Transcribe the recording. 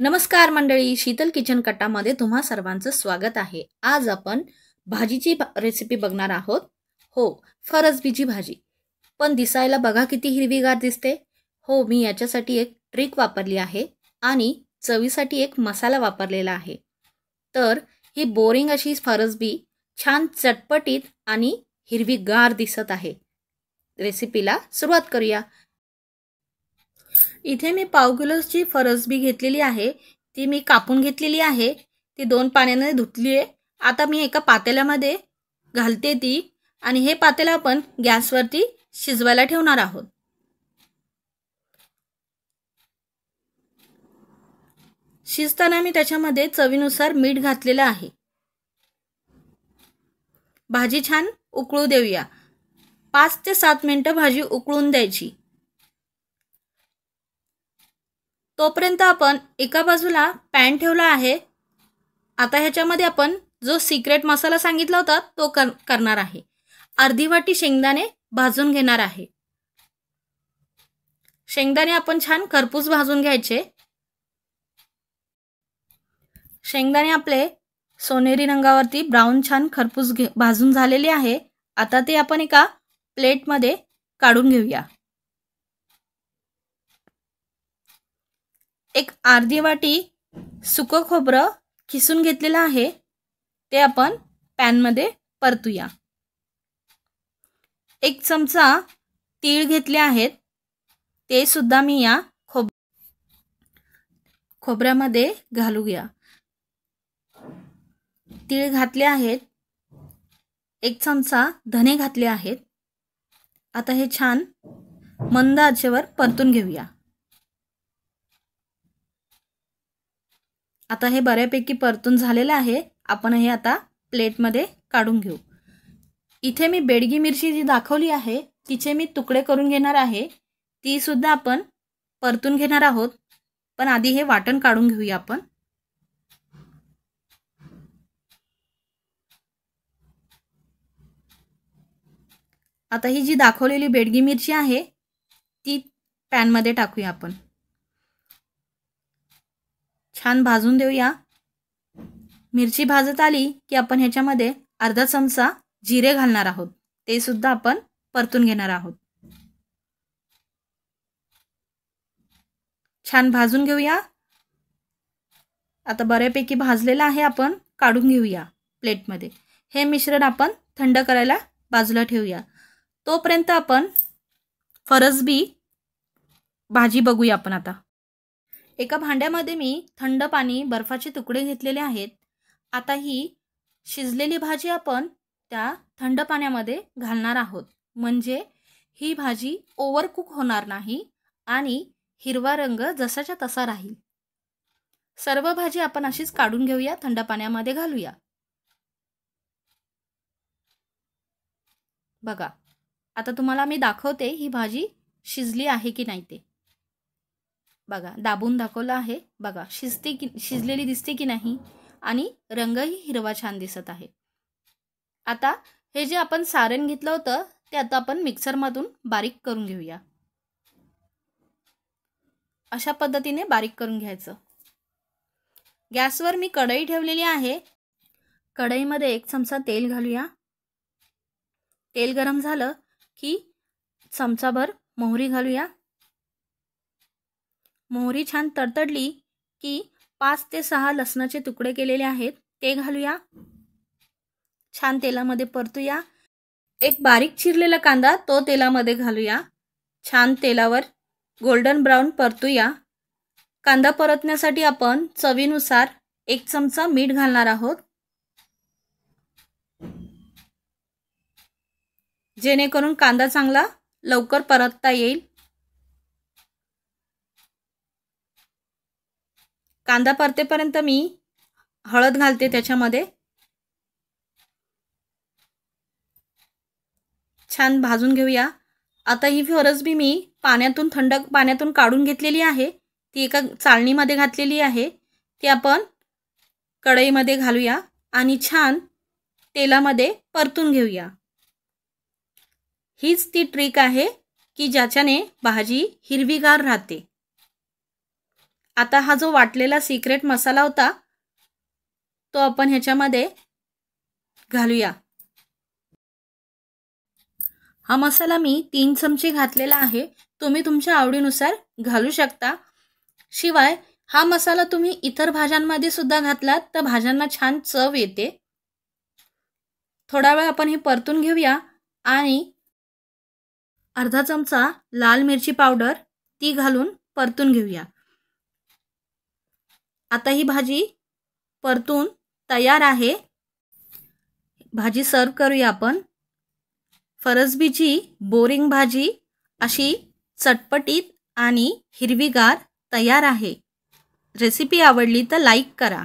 नमस्कार मंडळी, शीतल किचन कट्टामध्ये तुम्हा सर्वांचं स्वागत आहे। आज आपण भाजीची रेसिपी बघणार आहोत। हो, फरसबीची भाजी। पण दिसायला बघा किती हिरवीगार दिसते। हो, मी याच्यासाठी एक ट्रिक वापरली आहे आणि चवीसाठी एक मसाला वापरलेला आहे। तर ही बोरिंग अशी फरसबी छान चटपटीत आणि हिरवीगार दिसत आहे। रेसिपीला सुरुवात करूया। इथे मी पाव किलोची फरसबी घेतलेली आहे। ती मी कापून घेतलेली आहे। ती 2 पाण्याने धुतली आहे। आता मी एका पातेल्यामध्ये घालते ती आणि हे पातेलं आपण गॅसवरती शिजवायला ठेवणार आहोत। शिजताना मी त्याच्यामध्ये चवीनुसार मीठ घातलेलं आहे। भाजी छान उकळू देऊया। 5 ते 7 मिनिटं भाजी उकळून द्यायची। तोपर्यंत आपण एका बाजूला पॅन ठेवला आहे। आता ह्याच्यामध्ये आपण जो सिक्रेट मसाला सांगितला होता तो करणार आहे। अर्धी वाटी शेंगदाणे भाजून घेणार आहे। शेंगदाणे आपण छान खरपूस भाजून घ्यायचे। शेंगदाणे आपले सोनेरी रंगावरती ब्राऊन छान खरपूस भाजून झालेले आहे। आता ते आपण एका प्लेटमध्ये काढून घेऊया। एक अर्धी वाटी सुकं खोबरं किसून घेतलेलं आहे, ते आपण पॅनमध्ये परतूया। 1 चमचा तीळ घेतले आहेत, ते सुद्धा मी या खोबऱ्यामध्ये घालूया। तीळ घातले आहेत। 1 चमचा धने घातले आहेत। आता हे छान मंद आचेवर परतून घेऊया। आता हे बऱ्यापैकी परतून झालेलं आहे। आपण हे आता प्लेटमध्ये काढून घेऊ। इथे मी बेडगी मिरची जी दाखवली आहे तिचे मी तुकडे करून घेणार आहे। ती सुद्धा आपण परतून घेणार आहोत, पण आधी हे वाटण काढून घेऊया आपण। आता ही जी दाखवलेली बेडगी मिरची आहे ती पॅनमध्ये टाकूया आपण। छान भाजून देऊया। मिरची भाजत आली की आपण ह्याच्यामध्ये अर्धा चमचा जिरे घालणार आहोत, ते सुद्धा आपण परतून घेणार आहोत। छान भाजून घेऊया। आता बऱ्यापैकी भाजलेला आहे, आपण काढून घेऊया प्लेटमध्ये। हे मिश्रण आपण थंड करायला बाजूला ठेवूया। तोपर्यंत आपण फरसबी भाजी बघूया आपण आता। एका भांड्यामध्ये मी थंड पाणी बर्फाचे तुकडे घेतलेले आहेत। आता ही शिजलेली भाजी आपण त्या थंड पाण्यामध्ये घालणार आहोत, म्हणजे ही भाजी ओव्हरकुक होणार नाही आणि हिरवा रंग जसाच्या तसा राहील। सर्व भाजी आपण अशीच काढून घेऊया, थंड पाण्यामध्ये घालूया। बघा, आता तुम्हाला मी दाखवते ही भाजी शिजली आहे की नाही ते। बघा, दाबून दाखवलं आहे। बघा, शिजलेली दिसते की नाही आणि रंगही हिरवा छान दिसत आहे। आता हे जे आपण सारण घेतलं होतं ते आता आपण मिक्सरमधून बारीक करून घेऊया। अशा पद्धतीने बारीक करून घ्यायचं। गॅसवर मी कढई ठेवलेली आहे। कढईमध्ये 1 चमचा तेल घालूया। तेल गरम झालं की चमचाभर मोहरी घालूया। मोहरी छान तडतडली की 5 ते 6 लसणाचे तुकडे केलेले आहेत ते घालूया। छान तेलामध्ये परतूया। एक बारीक चिरलेला कांदा तो तेलामध्ये घालूया। छान तेलावर गोल्डन ब्राऊन परतूया। कांदा परतण्यासाठी आपण चवीनुसार 1 चमचा मीठ घालणार आहोत, जेणेकरून कांदा चांगला लवकर परतता येईल। कांदा परतेपर्यंत मी हळद घालते त्याच्यामध्ये। छान भाजून घेऊया। आता ही फरसबी मी थंड पाण्यातून काढून घेतलेली आहे, ती एका चाळणीमध्ये घातलेली आहे। ती आपण कढईमध्ये घालूया आणि छान तेलामध्ये परतून घेऊया। हीच ती ट्रिक आहे की ज्याच्याने भाजी हिरवीगार राहते। आता हा जो वाटलेला सिक्रेट मसाला होता तो आपण ह्याच्यामध्ये घालूया। हा मसाला मी 3 चमचे घातलेला आहे, तुम्ही तुमच्या आवडीनुसार घालू शकता। शिवाय हा मसाला तुम्ही इतर भाज्यांमध्ये सुद्धा घातलात तर भाज्यांना छान चव येते। थोडा वेळ आपण हे परतून घेऊया आणि अर्धा चमचा लाल मिरची पावडर ती घालून परतून घेऊया। आता ही भाजी परतून तयार आहे। भाजी सर्व करूया आपण। फरसबीची बोरिंग भाजी अशी चटपटीत आणि हिरवीगार तयार आहे। रेसिपी आवडली तर लाईक करा।